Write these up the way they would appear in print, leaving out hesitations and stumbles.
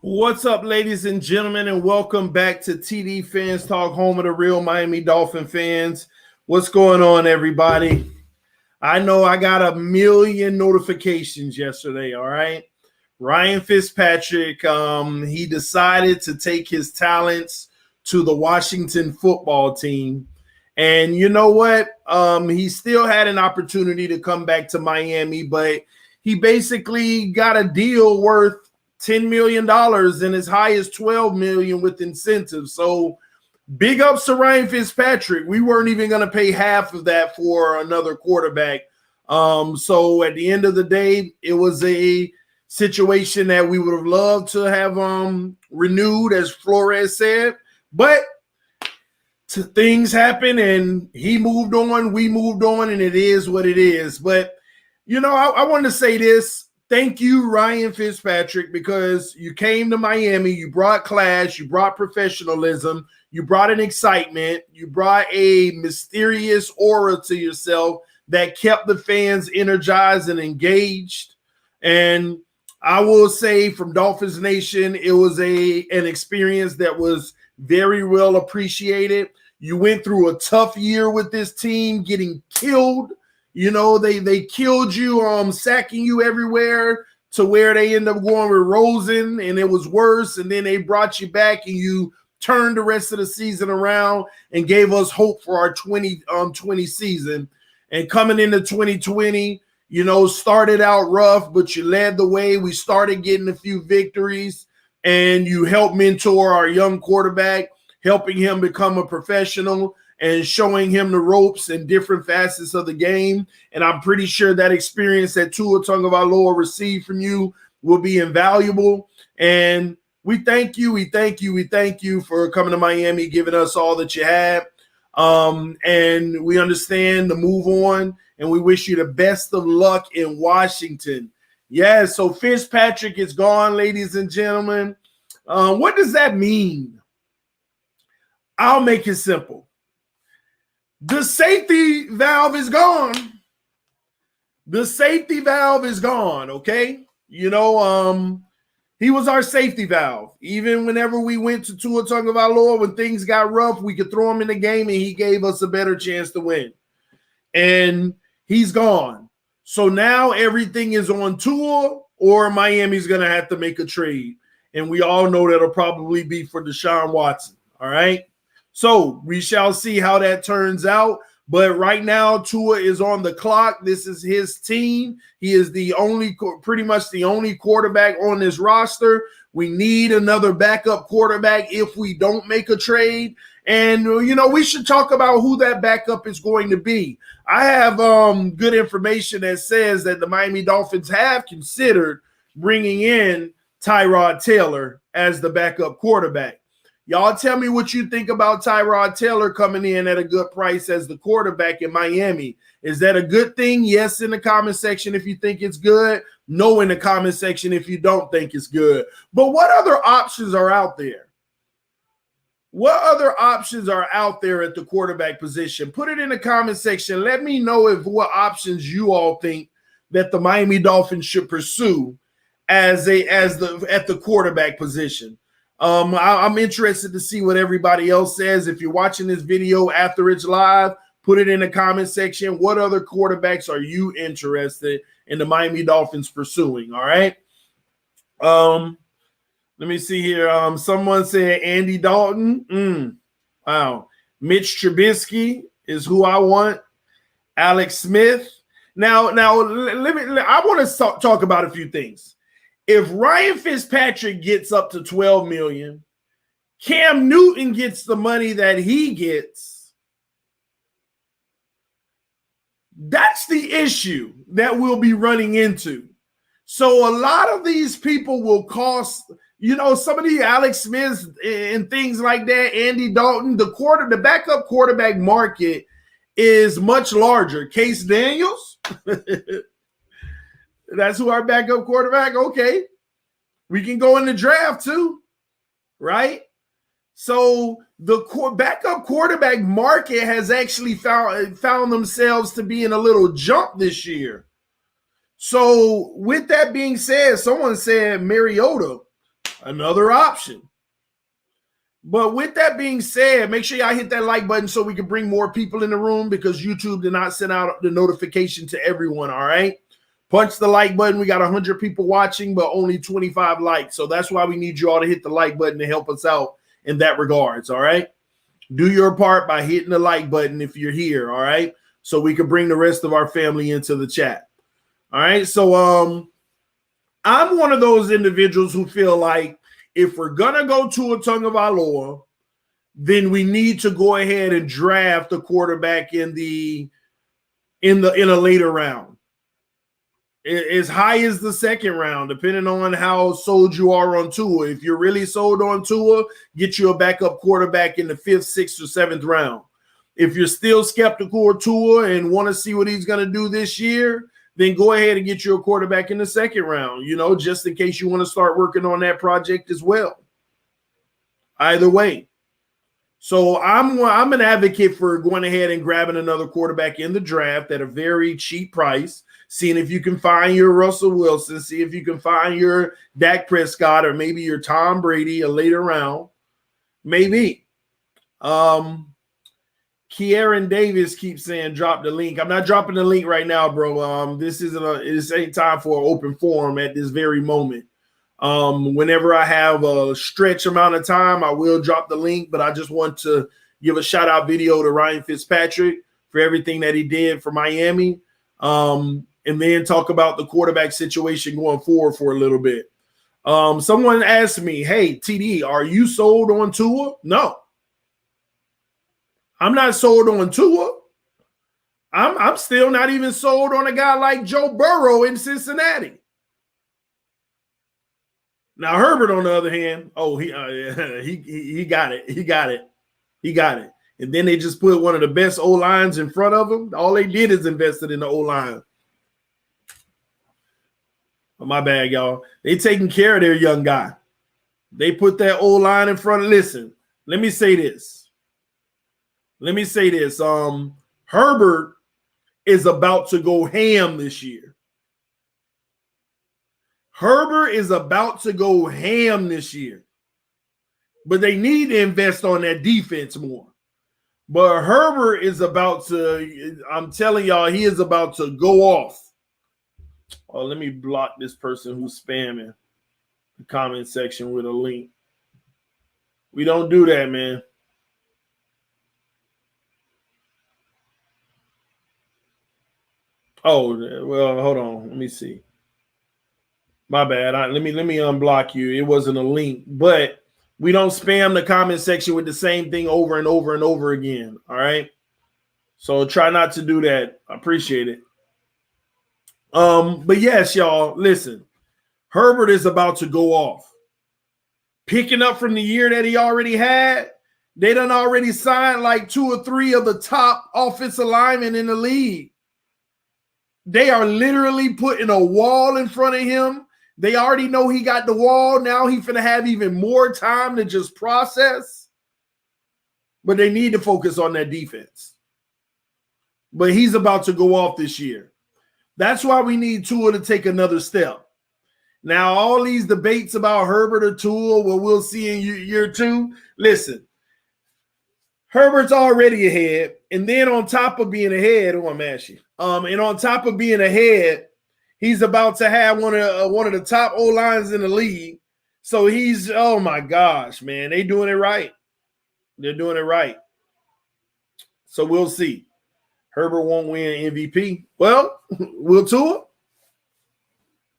What's up, ladies and gentlemen, and welcome back to TD Fans Talk, home of the real Miami Dolphin fans. What's going on, everybody? I know I got a million notifications yesterday, all right? Ryan Fitzpatrick, he decided to take his talents to the Washington football team. And you know what? He still had an opportunity to come back to Miami, but he basically got a deal worth $10 million and as high as $12 million with incentives. So big ups to Ryan Fitzpatrick. We weren't even going to pay half of that for another quarterback. So at the end of the day, it was a situation that we would have loved to have renewed, as Flores said. But things happen and he moved on, we moved on, and it is what it is. But, you know, I wanted to say this. Thank you, Ryan Fitzpatrick, because you came to Miami, you brought class, you brought professionalism, you brought an excitement, you brought a mysterious aura to yourself that kept the fans energized and engaged. And I will say, from Dolphins Nation, it was an experience that was very well appreciated. You went through a tough year with this team, getting killed. You know, they killed you, sacking you everywhere, to where they end up going with Rosen, and it was worse. And then they brought you back, and you turned the rest of the season around and gave us hope for our 2020 season. And coming into 2020, you know, started out rough, but you led the way. We started getting a few victories, and you helped mentor our young quarterback, helping him become a professional and showing him the ropes and different facets of the game. And I'm pretty sure that experience that Tua Tagovailoa received from you will be invaluable. And we thank you. We thank you. We thank you for coming to Miami, giving us all that you had. And we understand the move on, and we wish you the best of luck in Washington. Yeah, so Fitzpatrick is gone, ladies and gentlemen. What does that mean? I'll make it simple. The safety valve is gone. The safety valve is gone, okay? You know, he was our safety valve. Even whenever we went to Tua Tagovailoa, when things got rough, we could throw him in the game, and he gave us a better chance to win. And he's gone. So now everything is on Tua, or Miami's going to have to make a trade. And we all know that'll probably be for Deshaun Watson, all right? So we shall see how that turns out. But right now, Tua is on the clock. This is his team. He is pretty much the only quarterback on this roster. We need another backup quarterback if we don't make a trade. And, you know, we should talk about who that backup is going to be. I have good information that says that the Miami Dolphins have considered bringing in Tyrod Taylor as the backup quarterback. Y'all tell me what you think about Tyrod Taylor coming in at a good price as the quarterback in Miami. Is that a good thing? Yes, in the comment section if you think it's good. No, in the comment section if you don't think it's good. But what other options are out there? What other options are out there at the quarterback position? Put it in the comment section. Let me know what options you all think that the Miami Dolphins should pursue at the quarterback position. I'm interested to see what everybody else says. If you're watching this video after it's live, put it in the comment section. What other quarterbacks are you interested in the Miami Dolphins pursuing? All right. Let me see here. Someone said Andy Dalton. Wow. Mitch Trubisky is who I want. Alex Smith. Now, I want to talk about a few things. If Ryan Fitzpatrick gets up to $12 million, Cam Newton gets the money that he gets, that's the issue that we'll be running into. So a lot of these people will cost, you know, some of the Alex Smiths and things like that, Andy Dalton, the backup quarterback market is much larger. Case Daniels, that's who our backup quarterback. Okay. We can go in the draft too, right? So the backup quarterback market has actually found themselves to be in a little jump this year. So with that being said, someone said Mariota. Another option. But with that being said, make sure y'all hit that like button so we can bring more people in the room, because YouTube did not send out the notification to everyone, all right? Punch the like button. We got 100 people watching, but only 25 likes. So that's why we need you all to hit the like button to help us out in that regards, all right? Do your part by hitting the like button if you're here, all right? So we can bring the rest of our family into the chat. All right, so I'm one of those individuals who feel like if we're gonna go to a Tagovailoa, then we need to go ahead and draft a quarterback in a later round, as high as the second round, depending on how sold you are on Tua. If you're really sold on Tua, get you a backup quarterback in the 5th, 6th, or 7th round. If you're still skeptical of Tua and want to see what he's going to do this year, then go ahead and get you a quarterback in the 2nd round, just in case you want to start working on that project as well. Either way. So I'm an advocate for going ahead and grabbing another quarterback in the draft at a very cheap price, seeing if you can find your Russell Wilson, see if you can find your Dak Prescott, or maybe your Tom Brady a later round. Maybe. Kieran Davis keeps saying drop the link. I'm not dropping the link right now, bro. This ain't time for an open forum at this very moment. Whenever I have a stretch amount of time, I will drop the link, but I just want to give a shout out video to Ryan Fitzpatrick for everything that he did for Miami. And then talk about the quarterback situation going forward for a little bit. Someone asked me, hey, TD, are you sold on Tua? No. I'm not sold on Tua. I'm still not even sold on a guy like Joe Burrow in Cincinnati. Now Herbert, on the other hand, he got it. He got it. And then they just put one of the best O-lines in front of him. All they did is invested in the O-line. Oh, my bad, y'all. They taking care of their young guy. They put that O-line in front. Listen, let me say this. Herbert is about to go ham this year. Herbert is about to go ham this year. But they need to invest on that defense more. But Herbert is about to, I'm telling y'all, he is about to go off. Oh, let me block this person who's spamming the comment section with a link. We don't do that, man. Oh, well, hold on. Let me see. My bad. Let me unblock you. It wasn't a link, but we don't spam the comment section with the same thing over and over and over again. All right. So try not to do that. I appreciate it. But yes, y'all, listen. Herbert is about to go off. Picking up from the year that he already had, they done already signed like 2 or 3 of the top offensive linemen in the league. They are literally putting a wall in front of him. They already know he got the wall. Now he's going to have even more time to just process. But they need to focus on that defense. But he's about to go off this year. That's why we need Tua to take another step. Now, all these debates about Herbert or Tua, what we'll see in year 2, listen. Herbert's already ahead, and then on top of being ahead, and on top of being ahead, he's about to have one of the top O-lines in the league. So he's, oh my gosh, man, they doing it right. They're doing it right. So we'll see. Herbert won't win MVP. Well, will Tua?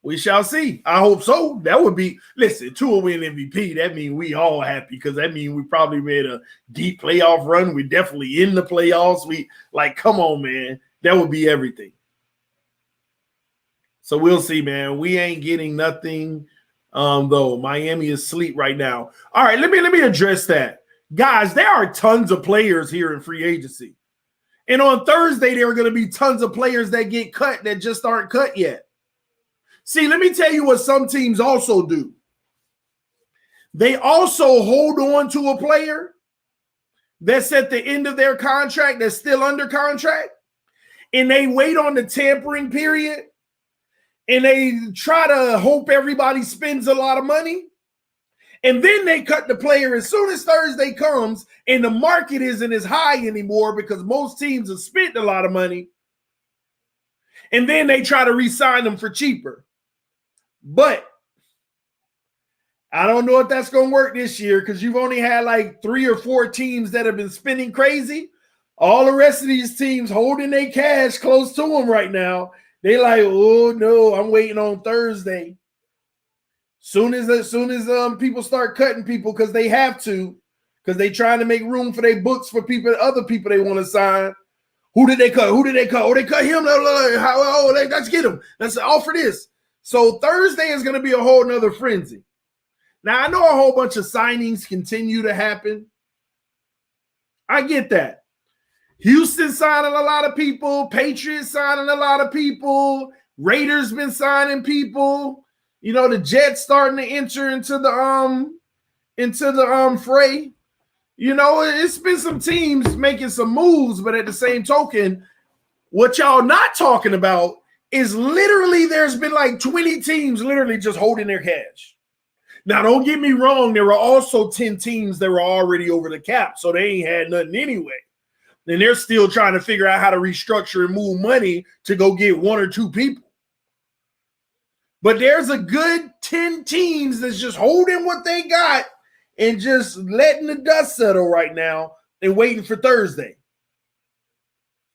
We shall see. I hope so. That would be, listen, Tua win MVP. That means we all happy, because that means we probably made a deep playoff run. We're definitely in the playoffs. Come on, man. That would be everything. So we'll see, man. We ain't getting nothing, though. Miami is asleep right now. All right, let me address that. Guys, there are tons of players here in free agency. And on Thursday, there are going to be tons of players that get cut that just aren't cut yet. See, let me tell you what some teams also do. They also hold on to a player that's at the end of their contract, that's still under contract, and they wait on the tampering period, and they try to hope everybody spends a lot of money, And then they cut the player as soon as Thursday comes and the market isn't as high anymore because most teams have spent a lot of money. And then they try to re-sign them for cheaper. But I don't know if that's going to work this year because you've only had like 3 or 4 teams that have been spending crazy. All the rest of these teams holding their cash close to them right now. They like, oh no, I'm waiting on Thursday. Soon as people start cutting people because they have to, because they trying to make room for their books for people, other people they want to sign. Who did they cut? Oh, they cut him. Let's get him. Let's offer this. So Thursday is going to be a whole nother frenzy. Now I know a whole bunch of signings continue to happen. I get that. Houston signing a lot of people. Patriots signing a lot of people. Raiders been signing people. You know, the Jets starting to enter into the fray. You know, it's been some teams making some moves, but at the same token, what y'all not talking about is literally there's been like 20 teams literally just holding their cash. Now, don't get me wrong. There were also 10 teams that were already over the cap, so they ain't had nothing anyway. And they're still trying to figure out how to restructure and move money to go get 1 or 2 people. But there's a good 10 teams that's just holding what they got and just letting the dust settle right now and waiting for Thursday.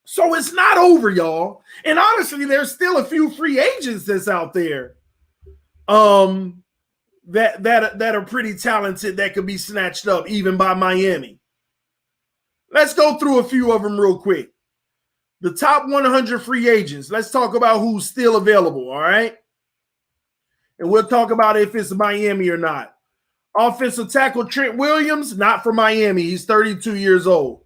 So it's not over, y'all. And honestly, there's still a few free agents that's out there that are pretty talented that could be snatched up even by Miami. Let's go through a few of them real quick. The top 100 free agents. Let's talk about who's still available, all right? And we'll talk about if it's Miami or not. Offensive tackle Trent Williams, not for Miami. He's 32 years old.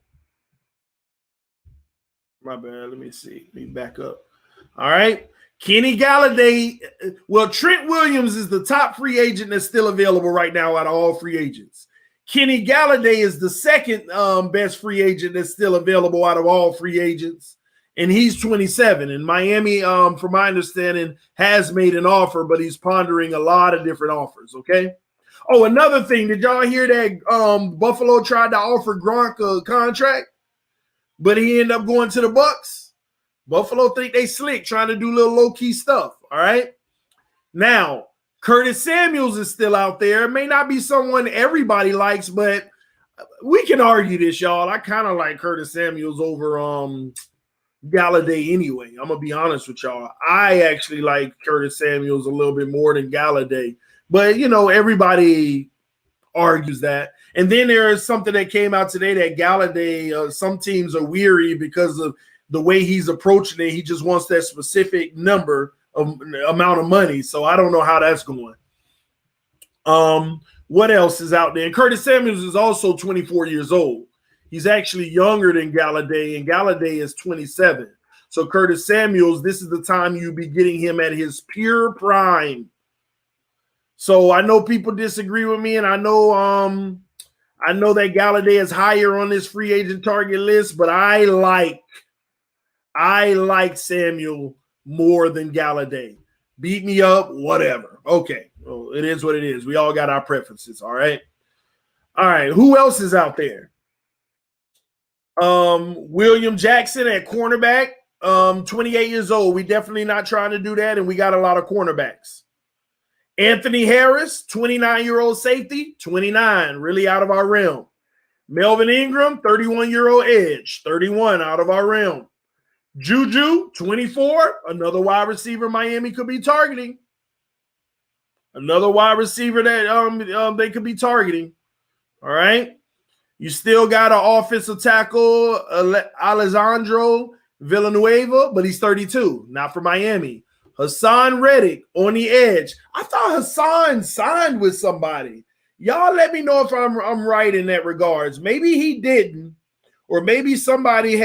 My bad. Let me see. Let me back up. All right. Kenny Galladay. Well, Trent Williams is the top free agent that's still available right now out of all free agents. Kenny Galladay is the second best free agent that's still available out of all free agents. And he's 27. And Miami, from my understanding, has made an offer, but he's pondering a lot of different offers, okay? Oh, another thing. Did y'all hear that Buffalo tried to offer Gronk a contract, but he ended up going to the Bucs? Buffalo think they slick, trying to do little low-key stuff, all right? Now, Curtis Samuels is still out there. It may not be someone everybody likes, but we can argue this, y'all. I kind of like Curtis Samuels over Galladay anyway. I'm going to be honest with y'all. I actually like Curtis Samuels a little bit more than Galladay. But, you know, everybody argues that. And then there is something that came out today that Galladay, some teams are weary because of the way he's approaching it. He just wants that specific number of amount of money. So I don't know how that's going. What else is out there? And Curtis Samuels is also 24 years old. He's actually younger than Galladay, and Galladay is 27. So Curtis Samuels, this is the time you be getting him at his pure prime. So I know people disagree with me, and I know that Galladay is higher on this free agent target list, but I like Samuel more than Galladay. Beat me up, whatever. Okay. Well, it is what it is. We all got our preferences, all right? All right, who else is out there? William Jackson at cornerback, 28 years old. We definitely not trying to do that, and we got a lot of cornerbacks. Anthony Harris, 29-year-old safety, 29, really out of our realm. Melvin Ingram, 31-year-old edge, 31 out of our realm. Juju, 24, another wide receiver Miami could be targeting. Another wide receiver that they could be targeting. All right. You still got an offensive tackle, Alessandro Villanueva, but he's 32, not for Miami. Hassan Reddick on the edge. I thought Hassan signed with somebody. Y'all let me know if I'm right in that regards. Maybe he didn't, or maybe somebody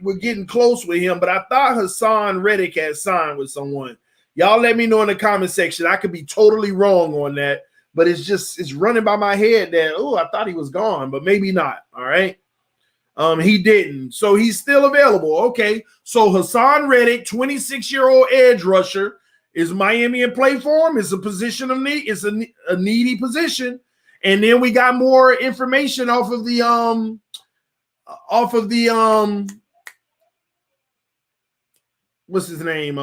were getting close with him, but I thought Hassan Reddick had signed with someone. Y'all let me know in the comment section. I could be totally wrong on that, but it's running by my head that, I thought he was gone, but maybe not. All right. He didn't. So he's still available. Okay. So Hassan Reddick, 26-year-old edge rusher. Is Miami in play for him? It's a position of need. It's a needy position. And then we got more information off of the what's his name?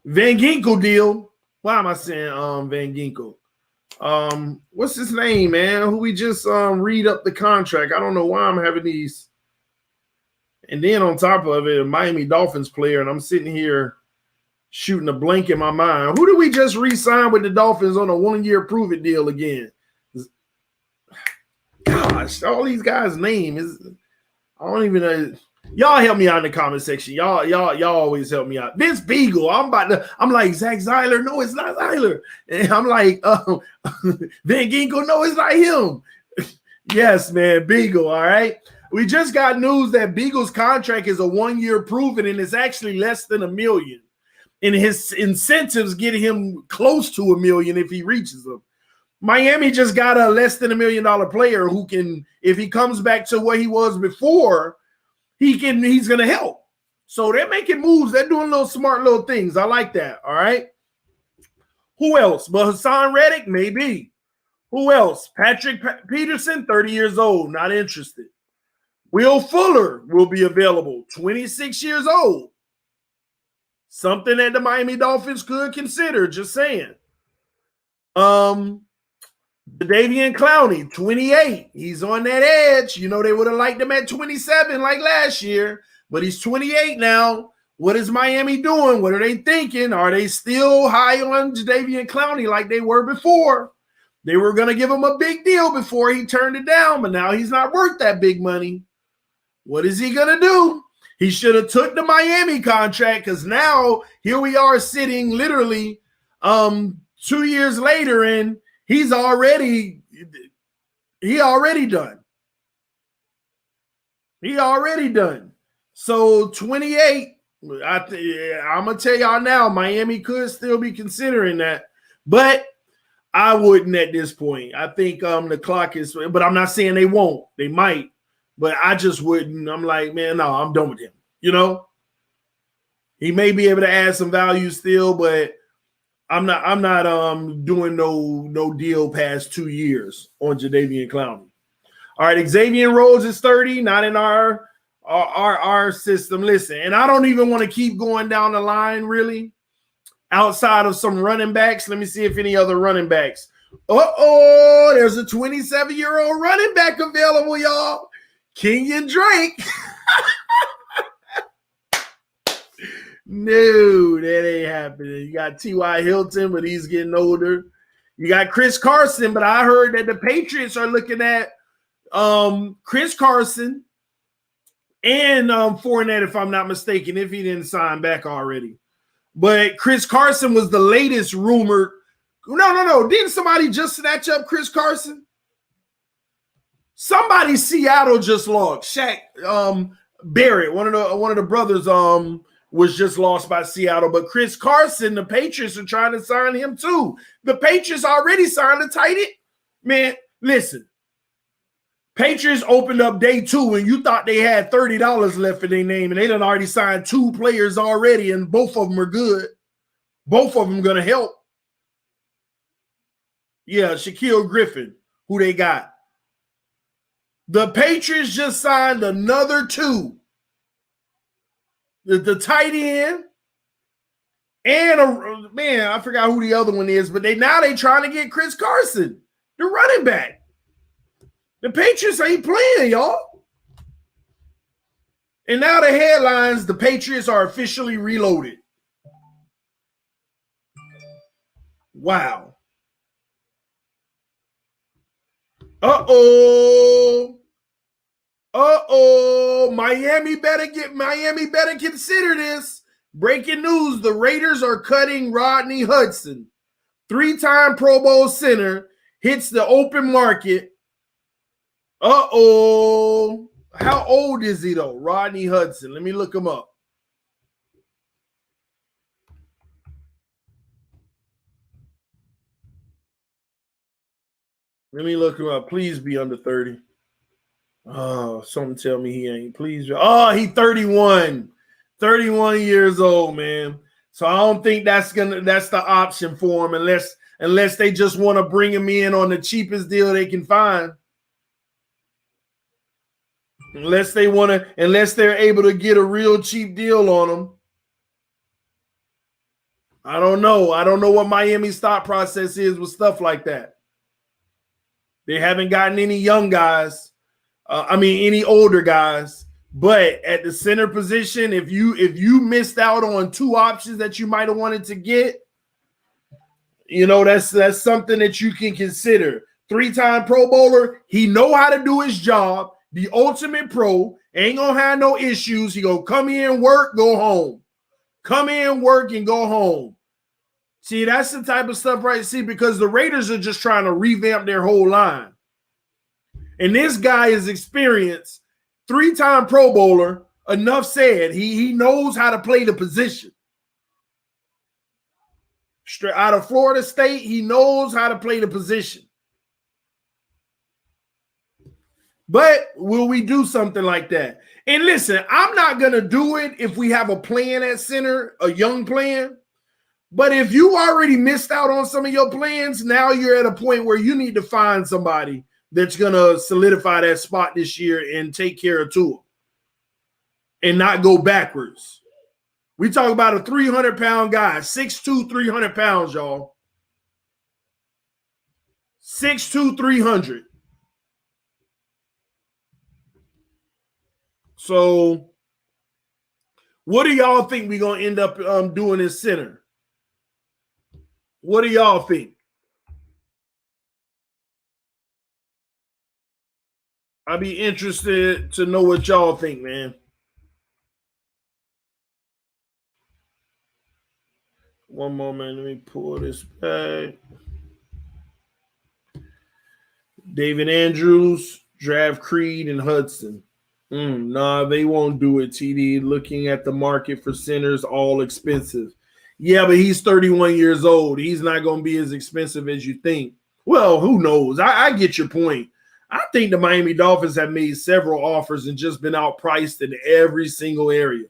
Van Ginkel deal. Why am I saying Van Ginkel? What's his name, man? Who we just read up the contract. I don't know why I'm having these. And then on top of it, a Miami Dolphins player, and I'm sitting here shooting a blank in my mind. Who did we just re-sign with the Dolphins on a 1-year prove-it deal again? Gosh, all these guys' names I don't even know. Y'all help me out in the comment section. Y'all always help me out. Vince Beagle. I'm like Zach Zeiler. No, it's not Zeiler. And I'm like Van Ginkel. No, it's not him. Yes, man, Beagle. All right. We just got news that Beagle's contract is a 1-year proven, and it's actually less than $1 million. And his incentives get him close to $1 million if he reaches them. Miami just got a less than $1 million player who can, if he comes back to what he was before, he's going to help. So they're making moves. They're doing little smart little things. I like that. All right. Who else? But Hassan Reddick, maybe. Who else? Patrick Peterson, 30 years old, not interested. Will Fuller will be available, 26 years old. Something that the Miami Dolphins could consider, just saying. Davian Clowney, 28. He's on that edge. You know, they would have liked him at 27 like last year, but he's 28 now. What is Miami doing? What are they thinking? Are they still high on Davian Clowney like they were before? They were going to give him a big deal before he turned it down, but now he's not worth that big money. What is he going to do? He should have took the Miami contract, because now here we are sitting literally 2 years later, and he already done. He already done. So 28, I'm going to tell y'all now, Miami could still be considering that, but I wouldn't at this point. I think the clock is, but I'm not saying they won't. They might. But I just wouldn't. I'm like, man, no, I'm done with him. You know, he may be able to add some value still, but I'm not doing no deal past 2 years on Jadeveon Clowney. All right, Xavier Rhodes is 30, not in our system. Listen, and I don't even want to keep going down the line really. Outside of some running backs, let me see if any other running backs. There's a 27-year-old running back available, y'all. Kenyon Drake. No, that ain't happening. You got T.Y. Hilton, but he's getting older. You got Chris Carson, but I heard that the Patriots are looking at Chris Carson and Fournette, if I'm not mistaken, if he didn't sign back already. But Chris Carson was the latest rumored. No. Didn't somebody just snatch up Chris Carson? Somebody Seattle just lost. Shaq Barrett, one of the brothers, was just lost by Seattle. But Chris Carson, the Patriots are trying to sign him too. The Patriots already signed a tight end. Man, listen. Patriots opened up day 2 and you thought they had $30 left in their name, and they done already signed 2 players already, and both of them are good. Both of them going to help. Yeah, Shaquille Griffin, who they got. The Patriots just signed another 2. The tight end and I forgot who the other one is, but they trying to get Chris Carson, the running back. The Patriots ain't playing, y'all. And now the headlines, the Patriots are officially reloaded. Wow. Miami better consider this. Breaking news, the Raiders are cutting Rodney Hudson. 3-time Pro Bowl center hits the open market. How old is he though? Rodney Hudson. Let me look him up. Let me look him up. Please be under 30. Oh, something tell me he ain't. Please. Oh, he 31. 31 years old, man. So I don't think that's the option for him unless unless they just want to bring him in on the cheapest deal they can find. Unless they're able to get a real cheap deal on him. I don't know. I don't know what Miami's thought process is with stuff like that. They haven't gotten any young guys. Any older guys. But at the center position, if you missed out on two options that you might have wanted to get, that's something that you can consider. 3-time Pro Bowler, he know how to do his job. The ultimate pro, ain't gonna have no issues. He gonna come in, work, go home. Come in, work, and go home. See, that's the type of stuff, right? See, because the Raiders are just trying to revamp their whole line. And this guy is experienced, 3-time Pro Bowler, enough said. He knows how to play the position. Straight out of Florida State, he knows how to play the position. But will we do something like that? And listen, I'm not going to do it if we have a plan at center, a young plan. But if you already missed out on some of your plans, now you're at a point where you need to find somebody that's going to solidify that spot this year and take care of Tua and not go backwards. We talk about a 300-pound guy, 6'2", 300 pounds, y'all. 6'2", 300. So what do y'all think we're going to end up doing in center? What do y'all think? I'd be interested to know what y'all think, man. One moment, let me pull this back. David Andrews, draft Creed, and Hudson. Nah, they won't do it, TD. Looking at the market for centers, all expensive. Yeah, but he's 31 years old. He's not going to be as expensive as you think. Well, who knows? I get your point. I think the Miami Dolphins have made several offers and just been outpriced in every single area.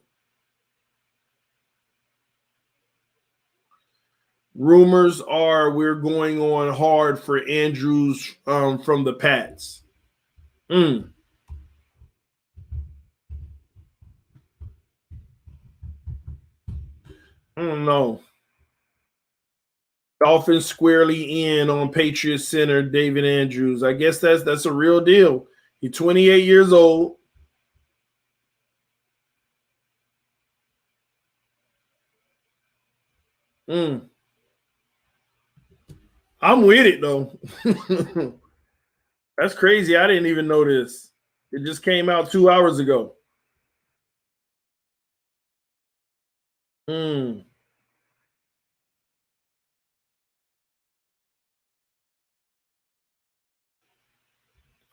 Rumors are we're going on hard for Andrews from the Pats. I don't know. Dolphins squarely in on Patriots center David Andrews. I guess that's a real deal. He's 28 years old. I'm with it, though. That's crazy. I didn't even know this. It just came out 2 hours ago.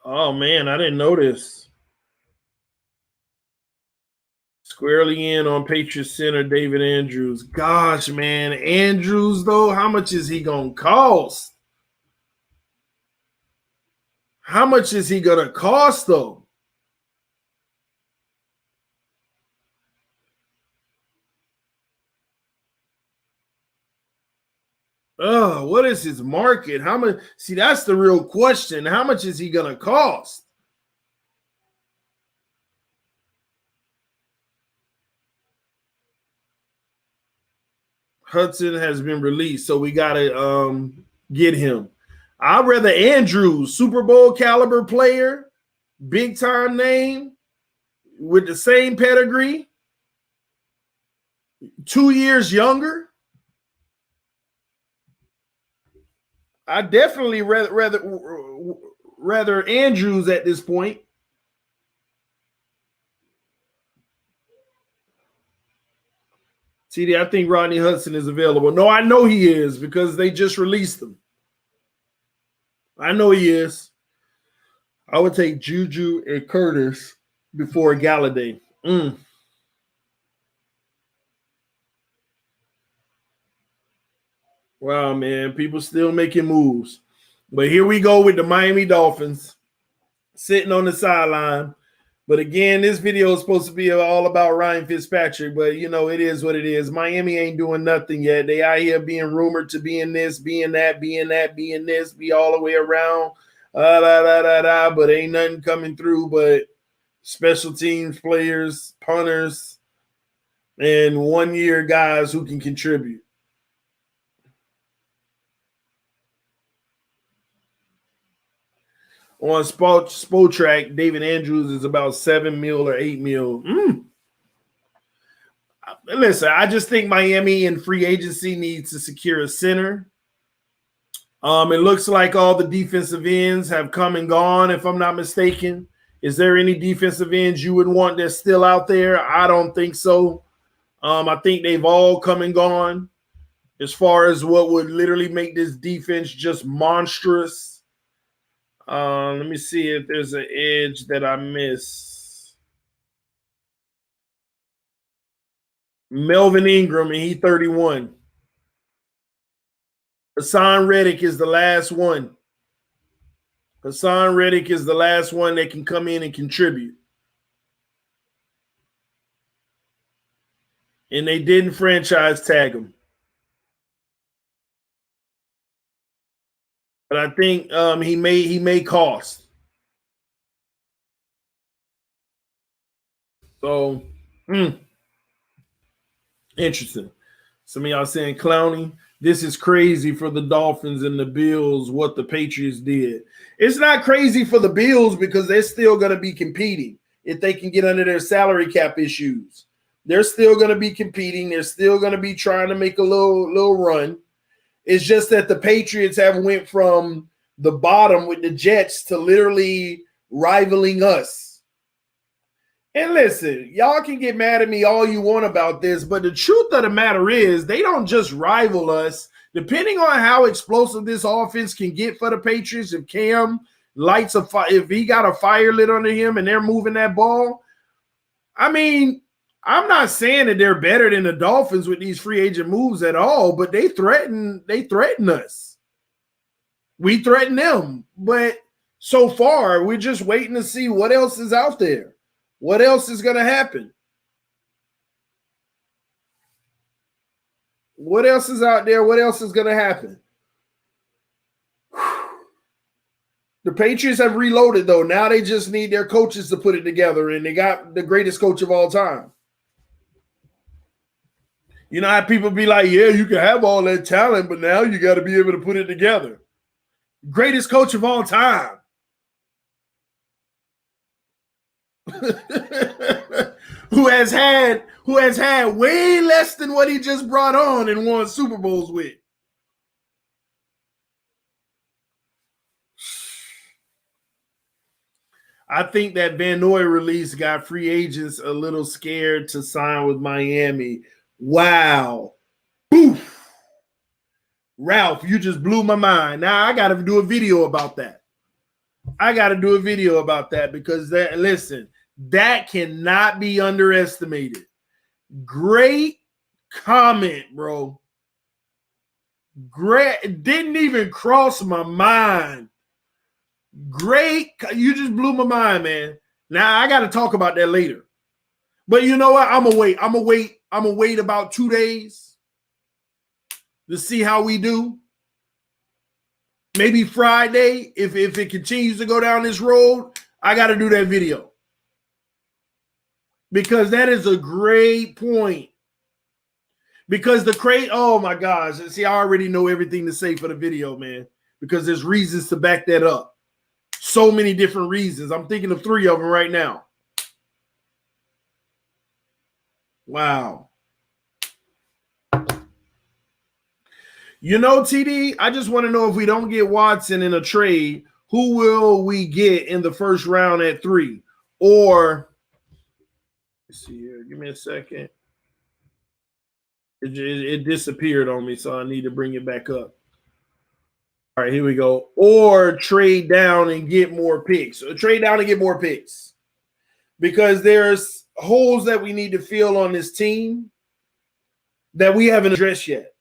Oh, man, I didn't know this. Squarely in on Patriots center David Andrews. Gosh, man. Andrews, though, how much is he going to cost? How much is he going to cost, though? Oh, what is his market? How much? See, that's the real question. How much is he going to cost? Hudson has been released, so we got to get him. I'd rather Andrews, Super Bowl caliber player, big time name with the same pedigree, 2 years younger. I definitely rather Andrews at this point. TD, I think Rodney Hudson is available. No, I know he is because they just released him. I know he is. I would take Juju and Curtis before Galladay. Wow, man. People still making moves. But here we go with the Miami Dolphins sitting on the sideline. But again, this video is supposed to be all about Ryan Fitzpatrick, but you know, it is what it is. Miami ain't doing nothing yet. They out here being rumored to be in this, being that, being that, being this, be all the way around. But ain't nothing coming through but special teams players, punters, and 1 year guys who can contribute. On Spotrac, David Andrews is about $7 million or $8 million. Listen, I just think Miami in free agency needs to secure a center. It looks like all the defensive ends have come and gone, if I'm not mistaken. Is there any defensive ends you would want that's still out there? I don't think so. I think they've all come and gone as far as what would literally make this defense just monstrous. Let me see if there's an edge that I miss. Melvin Ingram, and he 31. Hassan Reddick is the last one. Hassan Reddick is the last one that can come in and contribute. And they didn't franchise tag him. But I think he may cost. So, interesting. Some of y'all saying Clowney. This is crazy for the Dolphins and the Bills, what the Patriots did. It's not crazy for the Bills because they're still going to be competing if they can get under their salary cap issues. They're still going to be competing. They're still going to be trying to make a little run. It's just that the Patriots have went from the bottom with the Jets to literally rivaling us. And listen, y'all can get mad at me all you want about this, but the truth of the matter is they don't just rival us. Depending on how explosive this offense can get for the Patriots, if Cam lights a fire, if he got a fire lit under him and they're moving that ball, I mean, I'm not saying that they're better than the Dolphins with these free agent moves at all, but they threaten us. We threaten them. But so far, we're just waiting to see what else is out there. What else is going to happen? What else is out there? What else is going to happen? The Patriots have reloaded, though. Now they just need their coaches to put it together, and they got the greatest coach of all time. You know how people be like, yeah, you can have all that talent, but now you got to be able to put it together. Greatest coach of all time. who has had way less than what he just brought on and won Super Bowls with. I think that Van Noy release got free agents a little scared to sign with Miami. Wow. Boof. Ralph, you just blew my mind. Now I got to do a video about that. Because that cannot be underestimated. Great comment, bro. Great. Didn't even cross my mind. Great. You just blew my mind, man. Now I got to talk about that later. But you know what? I'm going to wait about 2 days to see how we do. Maybe Friday, if it continues to go down this road, I got to do that video. Because that is a great point. Because oh my gosh. See, I already know everything to say for the video, man. Because there's reasons to back that up. So many different reasons. I'm thinking of 3 of them right now. Wow. You know, TD, I just want to know if we don't get Watson in a trade, who will we get in the first round at 3? Or, let's see here. Give me a second. It disappeared on me, so I need to bring it back up. All right, here we go. Or trade down and get more picks. Because there's holes that we need to fill on this team that we haven't addressed yet.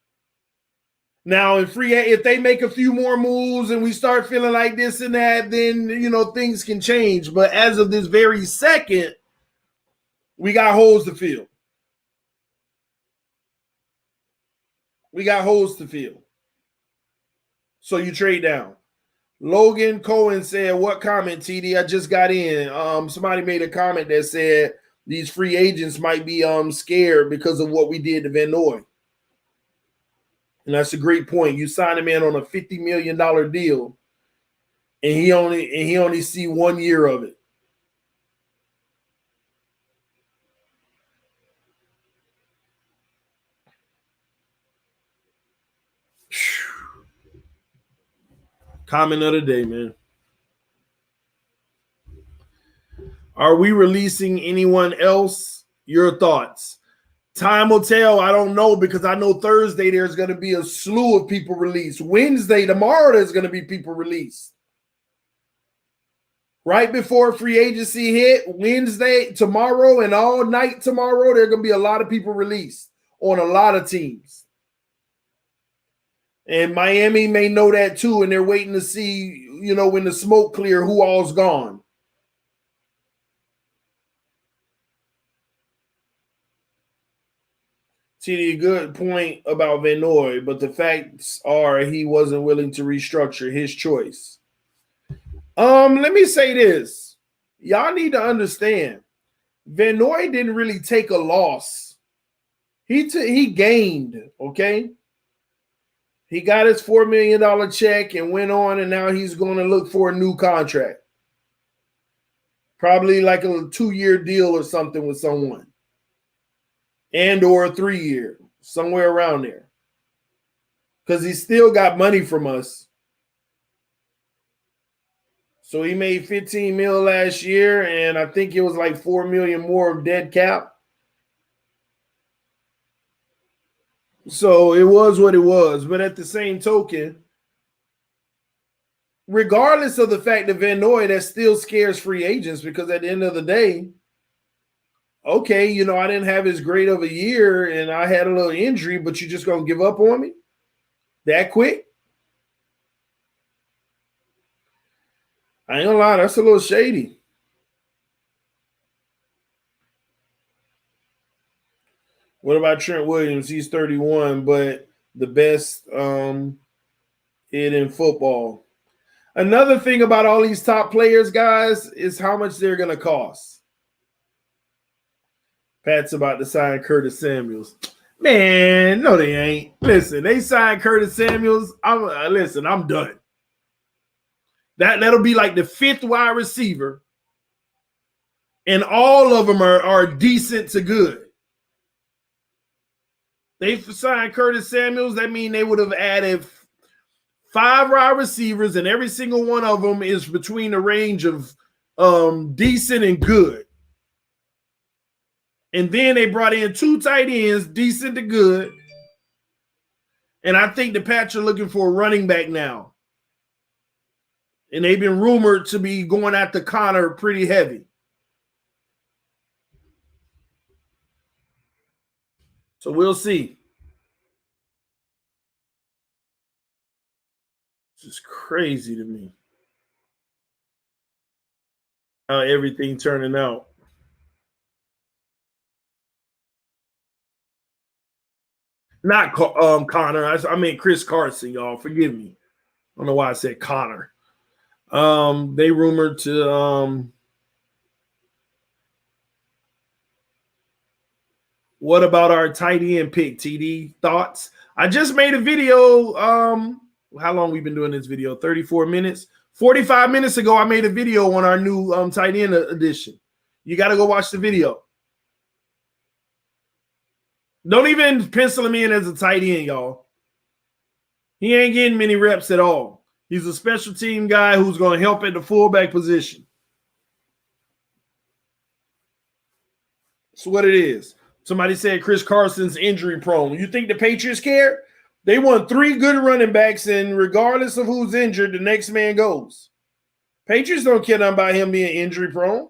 Now, if they make a few more moves and we start feeling like this and that, then, you know, things can change. But as of this very second, we got holes to fill. We got holes to fill. So you trade down. Logan Cohen said, what comment, TD? I just got in. Somebody made a comment that said these free agents might be scared because of what we did to Van Noy. And that's a great point. You sign him in on a $50 million deal, and he only see 1 year of it. Comment of the day, man. Are we releasing anyone else? Your thoughts. Time will tell. I don't know, because I know Thursday there's going to be a slew of people released. Wednesday, tomorrow, there's going to be people released. Right before free agency hit, Wednesday, tomorrow, and all night tomorrow, there are going to be a lot of people released on a lot of teams. And Miami may know that too, and they're waiting to see, you know, when the smoke clear, who all's gone. TD, good point about Van Noy, but the facts are he wasn't willing to restructure. His choice. Let me say this. Y'all need to understand, Van Noy didn't really take a loss. He gained, okay? He got his $4 million check and went on, and now he's going to look for a new contract. Probably like a 2-year deal or something with someone. And or a 3-year, somewhere around there. Because he still got money from us. So he made $15 million last year, and I think it was like $4 million more of dead cap. So it was what it was. But at the same token, regardless of the fact that Van Noy, that still scares free agents, because at the end of the day, okay, you know, I didn't have as great of a year and I had a little injury, but you just going to give up on me that quick? I ain't gonna lie, that's a little shady. What about Trent Williams? He's 31, but the best in football. Another thing about all these top players, guys, is how much they're going to cost. Pat's about to sign Curtis Samuels. Man, no, they ain't. Listen, they signed Curtis Samuels. I'm done. That'll be like the 5th wide receiver, and all of them are decent to good. They signed Curtis Samuels. That means they would have added 5 wide receivers, and every single one of them is between the range of decent and good. And then they brought in 2 tight ends, decent to good. And I think the Pats are looking for a running back now. And they've been rumored to be going after Connor pretty heavy. So we'll see. It's just crazy to me how everything turning out. Not Connor. I mean Chris Carson, y'all. Forgive me. I don't know why I said Connor. They rumored to what about our tight end pick, TD? Thoughts? I just made a video. How long we been doing this video? 34 minutes. 45 minutes ago, I made a video on our new tight end edition. You got to go watch the video. Don't even pencil him in as a tight end, y'all. He ain't getting many reps at all. He's a special team guy who's going to help at the fullback position. That's what it is. Somebody said Chris Carson's injury prone. You think the Patriots care? They want 3 good running backs, and regardless of who's injured, the next man goes. Patriots don't care nothing about him being injury prone.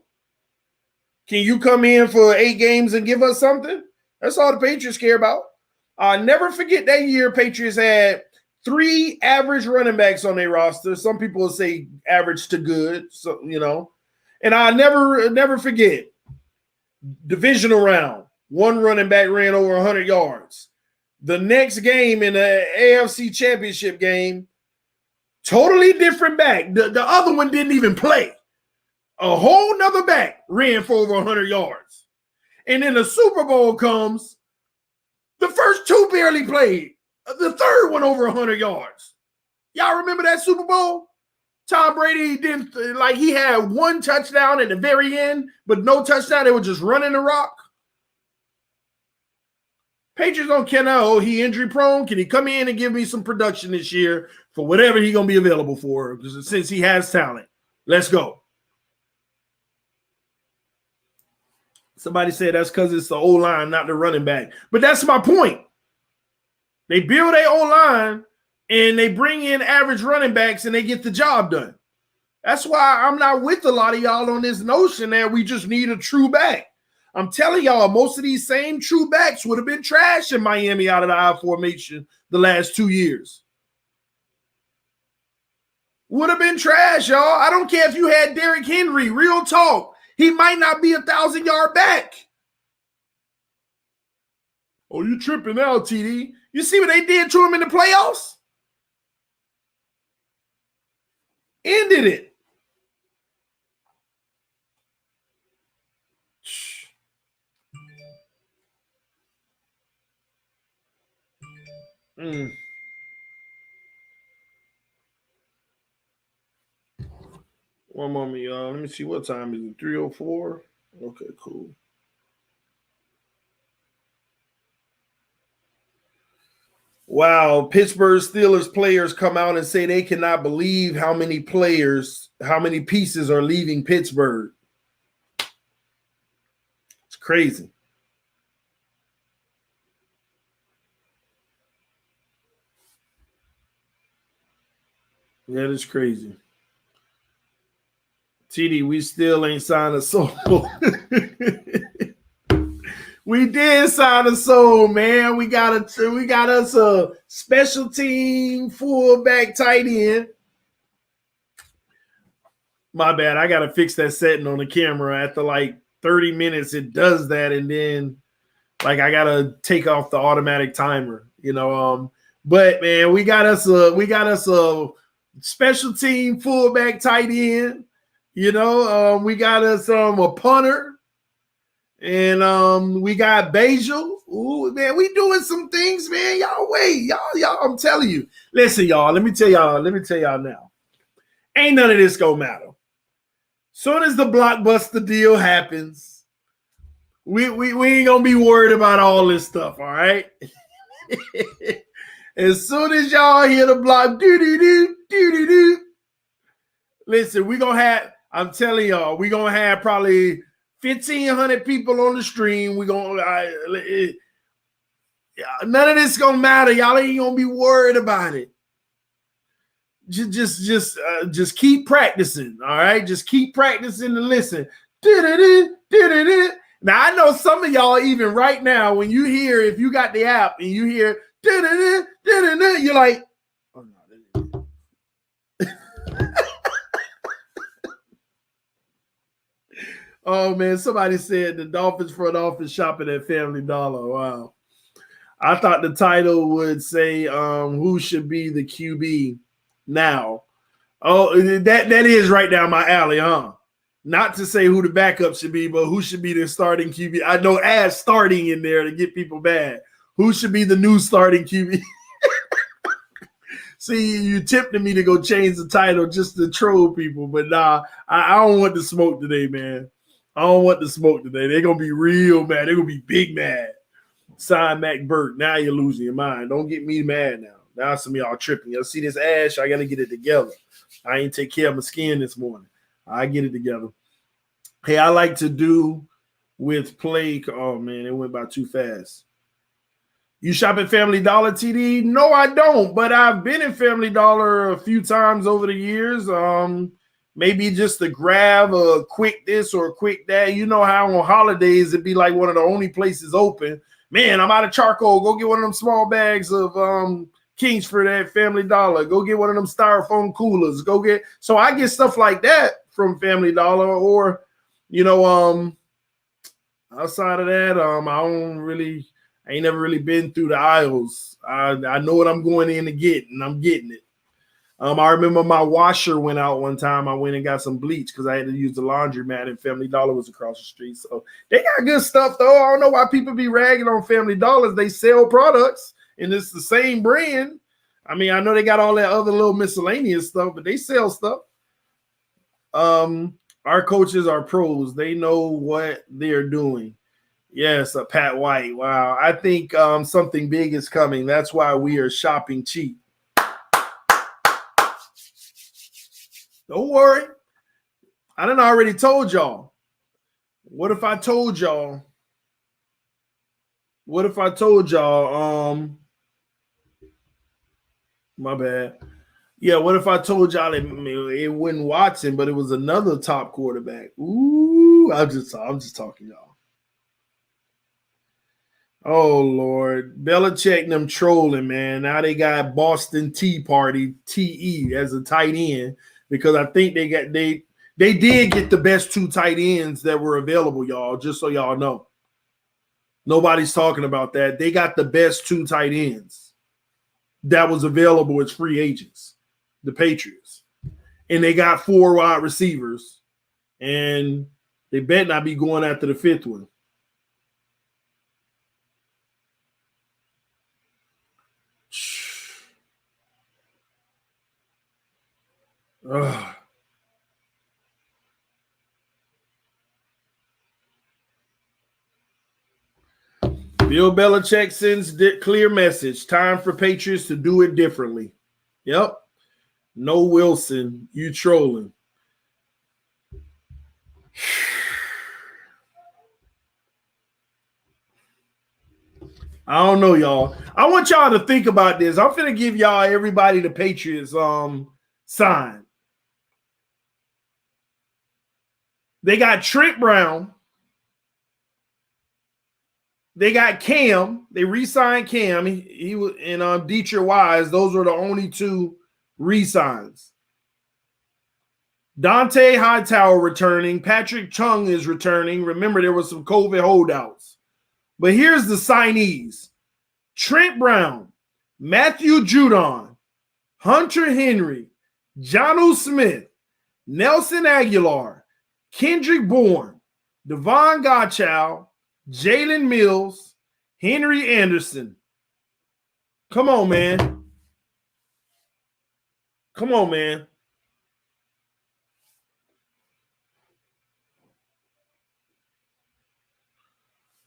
Can you come in for 8 games and give us something? That's all the Patriots care about. I'll never forget that year Patriots had 3 average running backs on their roster. Some people will say average to good. So, and I never forget divisional round. 1 running back ran over 100 yards. The next game in the AFC Championship game, totally different back. The other one didn't even play. A whole nother back ran for over 100 yards. And then the Super Bowl comes. The first 2 barely played. The third one over 100 yards. Y'all remember that Super Bowl? Tom Brady didn't, he had 1 touchdown at the very end, but no touchdown. They were just running the rock. Patriots don't care now. Oh, he injury prone. Can he come in and give me some production this year for whatever he's going to be available for? Since he has talent. Let's go. Somebody said that's because it's the O-line, not the running back. But that's my point. They build their O-line and they bring in average running backs and they get the job done. That's why I'm not with a lot of y'all on this notion that we just need a true back. I'm telling y'all, most of these same true backs would have been trash in Miami out of the I formation the last 2 years. Would have been trash, y'all. I don't care if you had Derrick Henry. Real talk. He might not be 1,000-yard back. Oh, you tripping now, TD. You see what they did to him in the playoffs? Ended it. One moment, y'all. Let me see what time is it. 3:04. Okay, cool. Wow, Pittsburgh Steelers players come out and say they cannot believe how many pieces are leaving Pittsburgh. It's crazy. That is crazy. TD, we still ain't signed a soul. We did sign a soul, man. We got us a special team fullback tight end. My bad. I gotta fix that setting on the camera. After 30 minutes, it does that, and then I gotta take off the automatic timer. But man, we got us a special team fullback tight end. We got us a punter. And we got Basil. Ooh, man, we doing some things, man. Y'all wait. Y'all, I'm telling you. Listen, y'all, let me tell y'all now. Ain't none of this gonna matter. Soon as the blockbuster deal happens, we ain't gonna be worried about all this stuff, all right? As soon as y'all hear the block, do. Listen, I'm telling y'all, we gonna have probably 1,500 people on the stream. None of this gonna matter. Y'all ain't gonna be worried about it. Just keep practicing. All right, just keep practicing and listen. Now I know some of y'all even right now, when you hear, if you got the app and you hear, you're like, oh no. Oh, man, somebody said the Dolphins front office shopping at Family Dollar. Wow. I thought the title would say who should be the QB now. Oh, that is right down my alley, huh? Not to say who the backup should be, but who should be the starting QB. I know add starting in there to get people bad. Who should be the new starting QB? See, you tempted me to go change the title just to troll people, but nah, I don't want the smoke today, man. I don't want the smoke today. They're going to be real mad. They're going to be big mad. Sign Mac Burke. Now you're losing your mind. Don't get me mad now. Now some of y'all tripping. Y'all see this ash? I got to get it together. I ain't take care of my skin this morning. I get it together. Hey, I like to do with play. Oh, man, it went by too fast. You shop at Family Dollar, TD? No, I don't. But I've been in Family Dollar a few times over the years. Maybe just to grab a quick this or a quick that. You know how on holidays it'd be like one of the only places open. Man, I'm out of charcoal. Go get one of them small bags of Kingsford at Family Dollar. Go get one of them styrofoam coolers. So I get stuff like that from Family Dollar, or, outside of that, I ain't never really been through the aisles. I know what I'm going in to get, and I'm getting it. I remember my washer went out one time. I went and got some bleach because I had to use the laundromat, and Family Dollar was across the street. So they got good stuff, though. I don't know why people be ragging on Family Dollars. They sell products, and it's the same brand. I mean, I know they got all that other little miscellaneous stuff, but they sell stuff. Our coaches are pros. They know what they're doing. Yes, Pat White. Wow. I think something big is coming. That's why we are shopping cheap. Don't worry. I done already told y'all. What if I told y'all? My bad. Yeah, what if I told y'all it wasn't Watson, but it was another top quarterback? Ooh, I'm just talking, y'all. Oh, Lord. Belichick and them trolling, man. Now they got Boston Tea Party, TE, as a tight end, because I think they did get the best two tight ends that were available, y'all, just so y'all know. Nobody's talking about that. They got the best two tight ends that was available as free agents, the Patriots. And they got 4 wide receivers, and they better not be going after the 5th one. Ugh. Bill Belichick sends clear message. Time for Patriots to do it differently. Yep. No Wilson. You trolling. I don't know, y'all. I want y'all to think about this. I'm finna give y'all everybody the Patriots sign. They got Trent Brown. They got Cam. They re-signed Cam. He was and Dietrich Wise. Those were the only 2 re-signs. Dante Hightower returning. Patrick Chung is returning. Remember, there was some COVID holdouts. But here's the signees. Trent Brown, Matthew Judon, Hunter Henry, Jonnu Smith, Nelson Aguilar, Kendrick Bourne, Devon Godchow, Jalen Mills, Henry Anderson. Come on, man. Come on, man.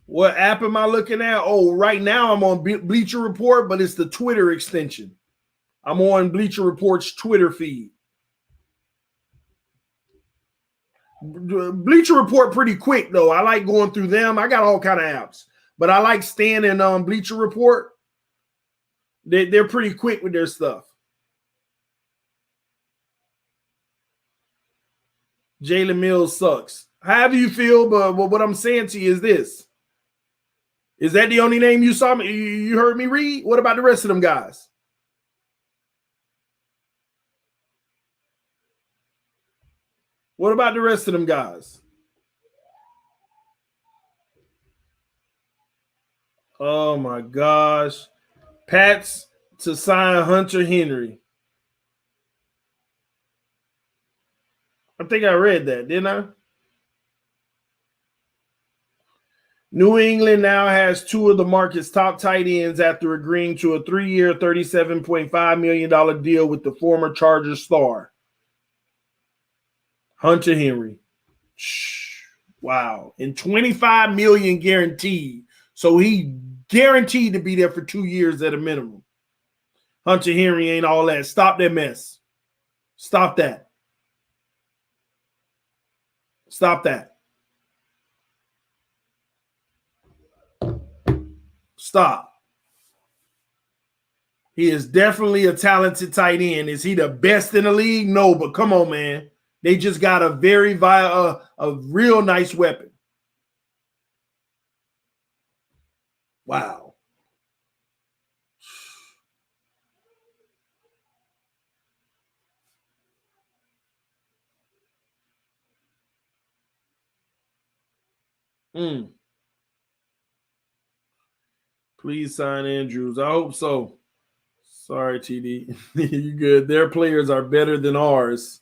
What app am I looking at? Oh, right now I'm on Bleacher Report, but it's the Twitter extension. I'm on Bleacher Report's Twitter feed. Bleacher Report pretty quick, though. I like going through them. I got all kind of apps, but I like staying in Bleacher Report. They're pretty quick with their stuff. Jalen Mills sucks. However you feel, but what I'm saying to you is this. Is that the only name you saw me? You heard me read? What about the rest of them guys? What about the rest of them guys? Oh, my gosh. Pats to sign Hunter Henry. I think I read that, didn't I? New England now has 2 of the market's top tight ends after agreeing to a 3-year, $37.5 million deal with the former Chargers star, Hunter Henry. Wow. And $25 million guaranteed. So he guaranteed to be there for 2 years at a minimum. Hunter Henry ain't all that. Stop that mess. Stop that. Stop that. Stop. He is definitely a talented tight end. Is he the best in the league? No, but come on, man. They just got a a real nice weapon. Wow. Please sign Andrews. I hope so. Sorry, TD. You good. Their players are better than ours.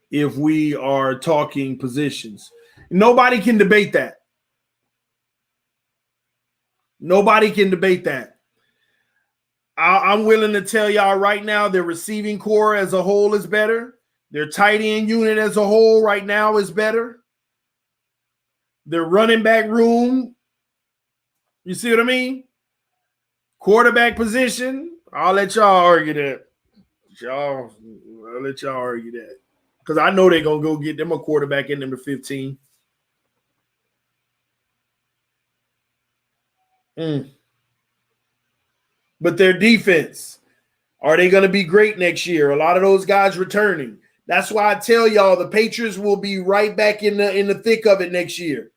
If we are talking positions. Nobody can debate that. Nobody can debate that. I'm willing to tell y'all right now their receiving core as a whole is better. Their tight end unit as a whole right now is better. Their running back room, you see what I mean? Quarterback position, I'll let y'all argue that. I'll let y'all argue that. Because I know they're going to go get them a quarterback in number 15. But their defense, are they going to be great next year? A lot of those guys returning. That's why I tell y'all the Patriots will be right back in the thick of it next year.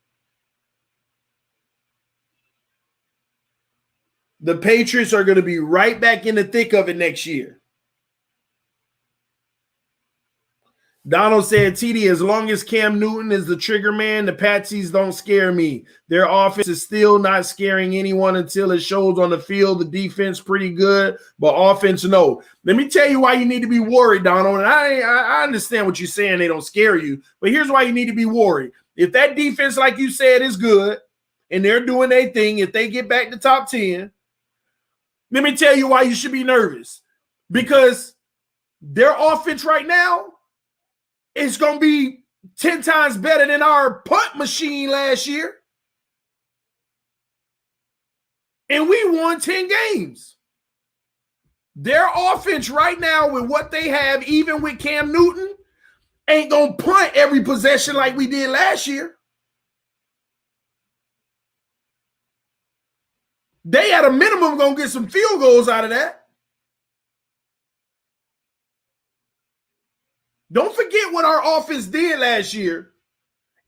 The Patriots are going to be right back in the thick of it next year. Donald said, TD, as long as Cam Newton is the trigger man, the Patsies don't scare me. Their offense is still not scaring anyone until it shows on the field. The defense pretty good, but offense, no. Let me tell you why you need to be worried, Donald. And I understand what you're saying. They don't scare you. But here's why you need to be worried. If that defense, like you said, is good and they're doing their thing, if they get back to top 10, let me tell you why you should be nervous. Because their offense right now, it's going to be 10 times better than our punt machine last year. And we won 10 games. Their offense right now with what they have, even with Cam Newton, ain't going to punt every possession like we did last year. They at a minimum going to get some field goals out of that. Don't forget what our offense did last year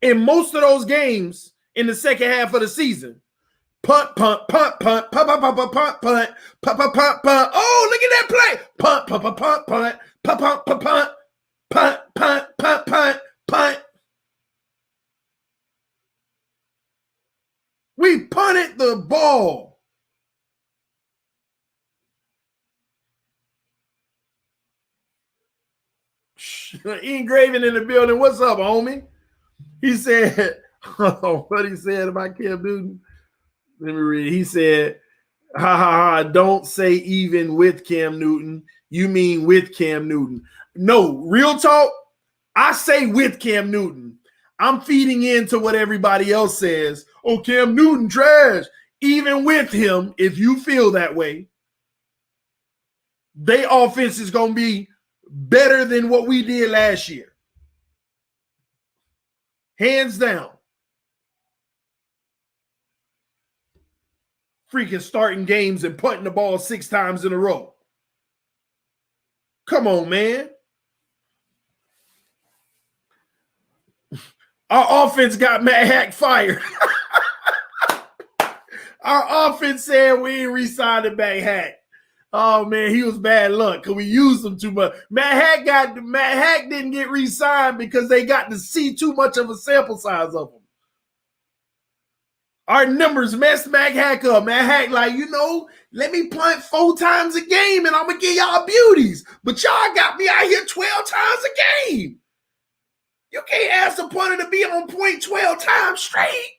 in most of those games in the second half of the season. Punt, punt, punt, punt, punt, punt, punt, punt, punt, punt, punt, punt, punt, punt. Oh, look at that play. Punt, punt, punt, punt, punt, punt, punt, punt, punt, punt, punt, punt, punt, punt. We punted the ball. Engraving in the building. What's up, homie? He said, what he said about Cam Newton. Let me read. He said, ha ha ha, don't say even with Cam Newton. You mean with Cam Newton. No, real talk, I say with Cam Newton. I'm feeding into what everybody else says. Oh, Cam Newton trash. Even with him, if you feel that way, their offense is going to be better than what we did last year. Hands down. Freaking starting games and punting the ball 6 times in a row. Come on, man. Our offense got Matt Hack fired. Our offense said we ain't re-signed Matt Hack. Oh man, he was bad luck because we used him too much. Matt Hack didn't get re-signed because they got to see too much of a sample size of him. Our numbers messed Matt Hack up. Matt Hack like, let me punt 4 times a game and I'm gonna give y'all beauties. But y'all got me out here 12 times a game. You can't ask the punter to be on point 12 times straight.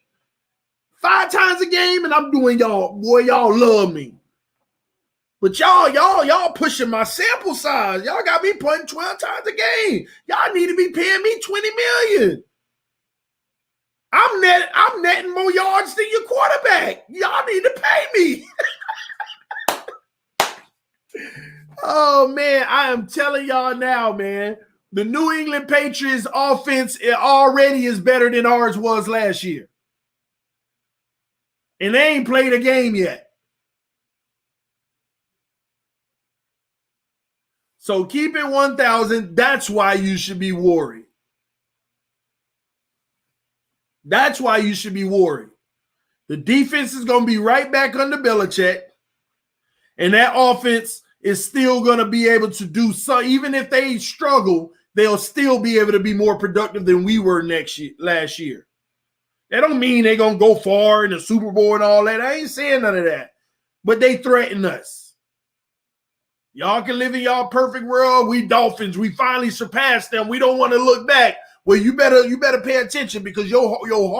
5 times a game and I'm doing y'all. Boy, y'all love me. But y'all pushing my sample size. Y'all got me punting 12 times a game. Y'all need to be paying me $20 million. I'm netting more yards than your quarterback. Y'all need to pay me. Oh man, I am telling y'all now, man. The New England Patriots offense already is better than ours was last year. And they ain't played a game yet. So keep it 1,000. That's why you should be worried. That's why you should be worried. The defense is going to be right back under Belichick. And that offense is still going to be able to do so. Even if they struggle, they'll still be able to be more productive than we were last year. That don't mean they're going to go far in the Super Bowl and all that. I ain't saying none of that. But they threaten us. Y'all can live in y'all perfect world. We Dolphins, we finally surpassed them. We don't want to look back. Well, you better pay attention because your whole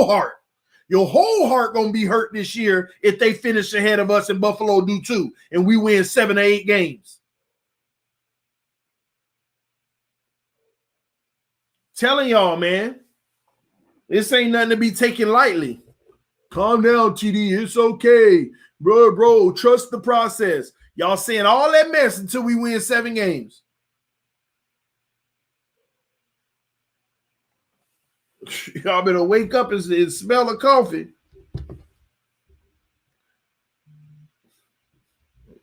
heart gonna be hurt this year if they finish ahead of us and Buffalo do too, and we win 7 or 8 games. Telling y'all, man, this ain't nothing to be taken lightly. Calm down, TD. It's okay, bro. Trust the process. Y'all saying all that mess until we win 7 games. Y'all better wake up and smell the coffee.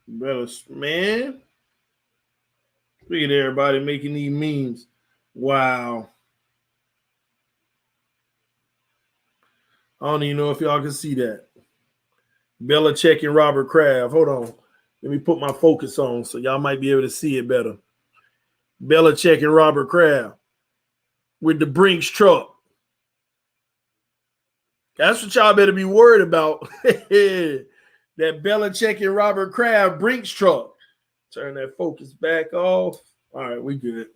Better, man. Look at everybody making these memes. Wow. I don't even know if y'all can see that. Belichick and Robert Kraft. Hold on. Let me put my focus on so y'all might be able to see it better. Belichick and Robert Kraft with the Brinks truck. That's what y'all better be worried about. That Belichick and Robert Kraft Brinks truck. Turn that focus back off. All right, we good.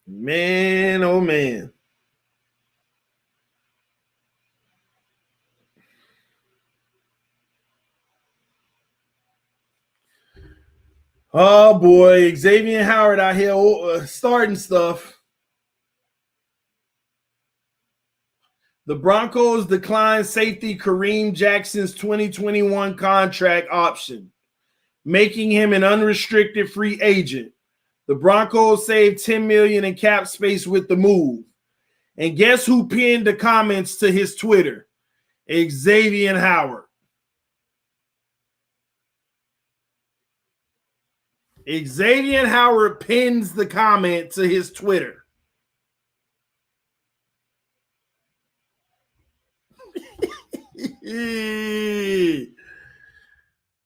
Man, oh man. Oh boy, Xavier Howard out here starting stuff. The Broncos declined safety Kareem Jackson's 2021 contract option, making him an unrestricted free agent. The Broncos saved $10 million in cap space with the move. And guess who pinned the comments to his Twitter? Xavier Howard. Xavier Howard pins the comment to his Twitter.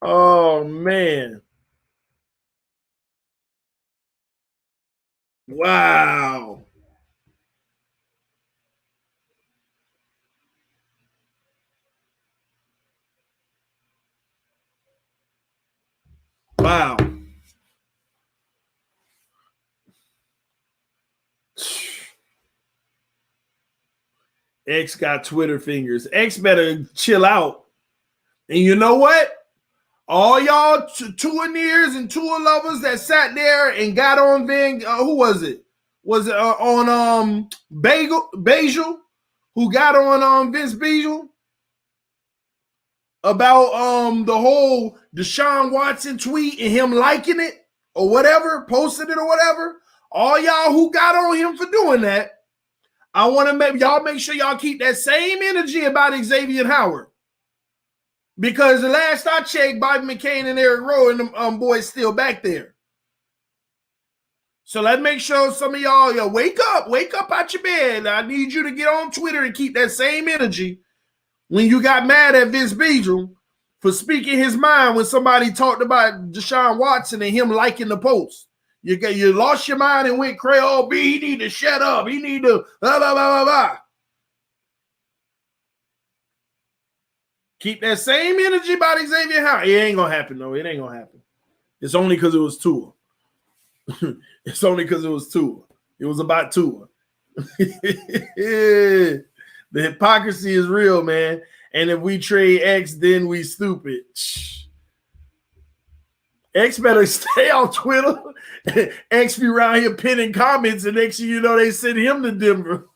Oh, man. Wow. Wow. X got Twitter fingers. X better chill out. And you know what? All y'all Tuaneers and Tua lovers that sat there and got on who was it? Was it on Bagel? Who got on Vince Beagle about the whole Deshaun Watson tweet and him liking it or whatever, posted it or whatever? All y'all who got on him for doing that, I want to make sure y'all keep that same energy about Xavier Howard. Because the last I checked, Bobby McCain and Eric Rowe and them boys still back there. So let's make sure some of y'all wake up out your bed. I need you to get on Twitter and keep that same energy when you got mad at Vince Beagle for speaking his mind when somebody talked about Deshaun Watson and him liking the post. You lost your mind and went crazy. Oh, B, he need to shut up. He need to blah, blah, blah, blah, blah. Keep that same energy about Xavier Howard. It ain't going to happen, though. It ain't going to happen. It's only because it was Tua. It's only because it was Tua. It was about Tua. The hypocrisy is real, man. And if we trade X, then we stupid. X better stay on Twitter. X be around here pinning comments, and next thing you know, they send him to Denver.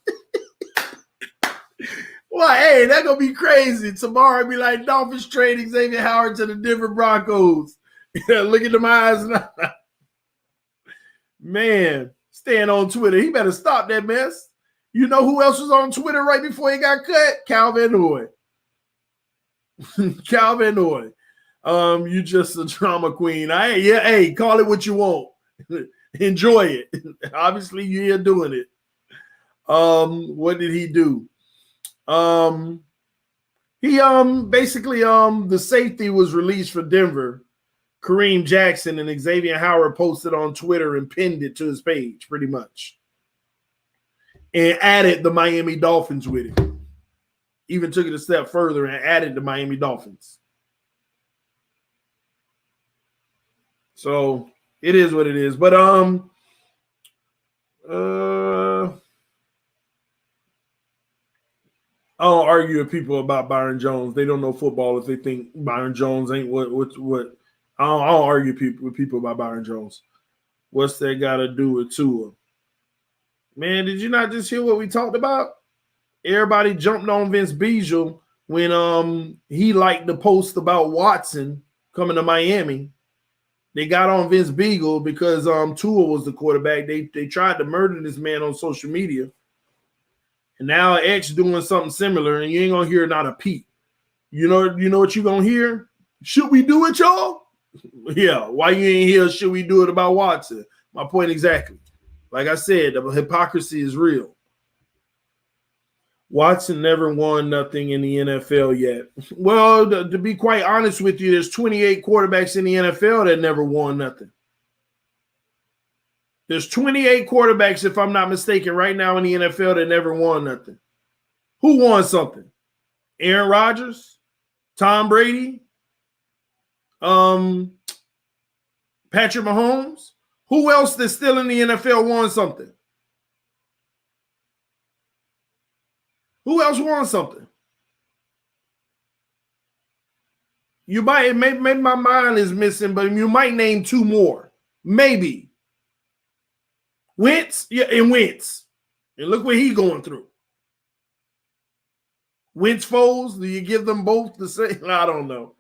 Well, hey, that's going to be crazy. Tomorrow be like, Dolphins trade Xavier Howard to the Denver Broncos. Look at them eyes now. Man, staying on Twitter. He better stop that mess. You know who else was on Twitter right before he got cut? Calvin Hoy. Calvin Hoy. You just a drama queen. Hey, call it what you want. Enjoy it. Obviously, you're here doing it. What did he do? He basically the safety was released for Denver Kareem Jackson and Xavier Howard posted on Twitter and pinned it to his page, pretty much. And added the Miami Dolphins with it. Even took it a step further and added the Miami Dolphins. So it is what it is. But I don't argue with people about Byron Jones. They don't know football if they think Byron Jones ain't what. I don't argue with people about Byron Jones. What's that got to do with Tua? Man, did you not just hear what we talked about? Everybody jumped on Vince Beagle when he liked the post about Watson coming to Miami. They got on Vince Beagle because Tua was the quarterback. They tried to murder this man on social media. And now X doing something similar, and you ain't gonna hear not a peep. You know what you gonna hear? Should we do it, y'all? Yeah. Why you ain't hear should we do it about Watson? My point exactly. Like I said, the hypocrisy is real. Watson never won nothing in the NFL yet. Well, to be quite honest with you, there's 28 quarterbacks in the NFL that never won nothing. There's 28 quarterbacks, if I'm not mistaken, right now in the NFL that never won nothing. Who won something? Aaron Rodgers? Tom Brady? Patrick Mahomes? Who else that's still in the NFL won something? Who else won something? You might, maybe my mind is missing, but you might name two more. Maybe. Wentz, yeah, and Wentz. And look what he's going through. Wentz Foles, do you give them both the same? I don't know.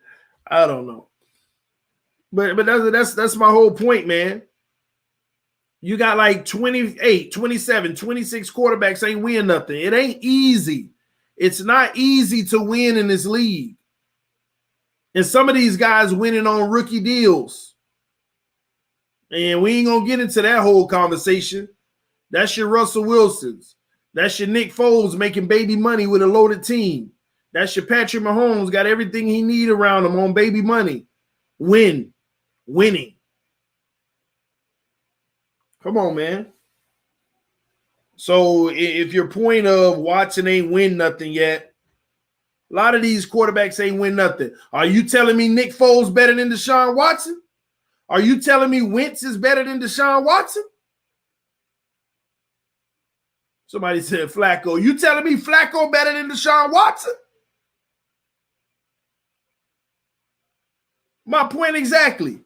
But that's my whole point, man. You got like 28, 27, 26 quarterbacks ain't win nothing. It ain't easy. It's not easy to win in this league. And some of these guys winning on rookie deals. And we ain't going to get into that whole conversation. That's your Russell Wilsons. That's your Nick Foles making baby money with a loaded team. That's your Patrick Mahomes, got everything he need around him on baby money. Winning. Come on, man. So if your point of Watson ain't win nothing yet, a lot of these quarterbacks ain't win nothing. Are you telling me Nick Foles better than Deshaun Watson? Are you telling me Wentz is better than Deshaun Watson? Somebody said Flacco. You telling me Flacco better than Deshaun Watson? My point exactly.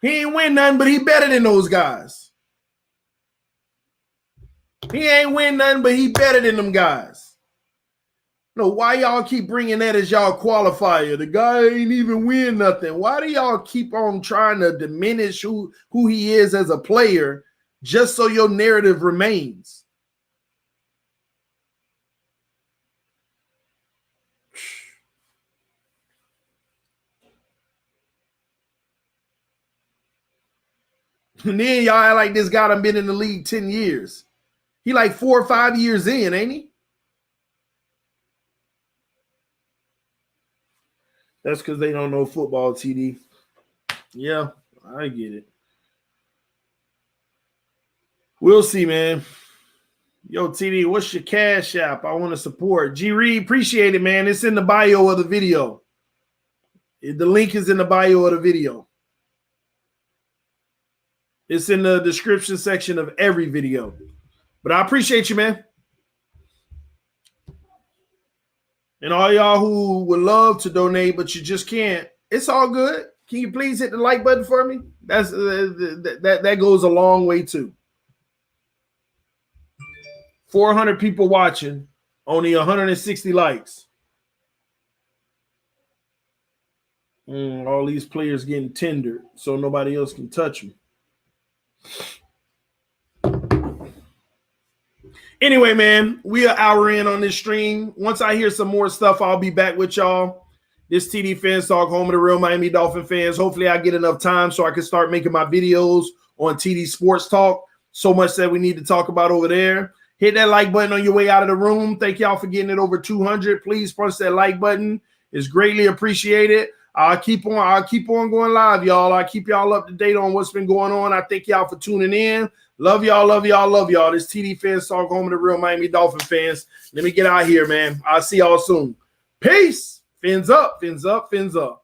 He ain't win nothing, but he better than those guys. He ain't win nothing, but he better than them guys. No, why y'all keep bringing that as y'all qualifier? The guy ain't even win nothing. Why do y'all keep on trying to diminish who he is as a player just so your narrative remains? And then y'all act like this guy done been in the league 10 years. He like 4 or 5 years in, ain't he? That's because they don't know football, TD. Yeah, I get it. We'll see, man. Yo, TD, what's your cash app? I want to support. G Reed, appreciate it, man. It's in the bio of the video. The link is in the bio of the video. It's in the description section of every video. But I appreciate you, man. And all y'all who would love to donate, but you just can't, it's all good. Can you please hit the like button for me? That goes a long way too. 400 people watching, only 160 likes. All these players getting tendered so nobody else can touch them. Anyway, man, we are an hour in on this stream. Once I hear some more stuff, I'll be back with y'all. This TD Fans Talk, home of the real Miami Dolphin fans. Hopefully I get enough time so I can start making my videos on TD Sports Talk. So much that we need to talk about over there. Hit that like button on your way out of the room. Thank y'all for getting it over 200. Please punch that like button. It's greatly appreciated. I'll keep on going live, y'all. I'll keep y'all up to date on what's been going on. I thank y'all for tuning in. Love y'all, love y'all, love y'all. This TD Fans Talk, home of the real Miami Dolphin fans. Let me get out here, man. I'll see y'all soon. Peace. Fins up, fins up, fins up.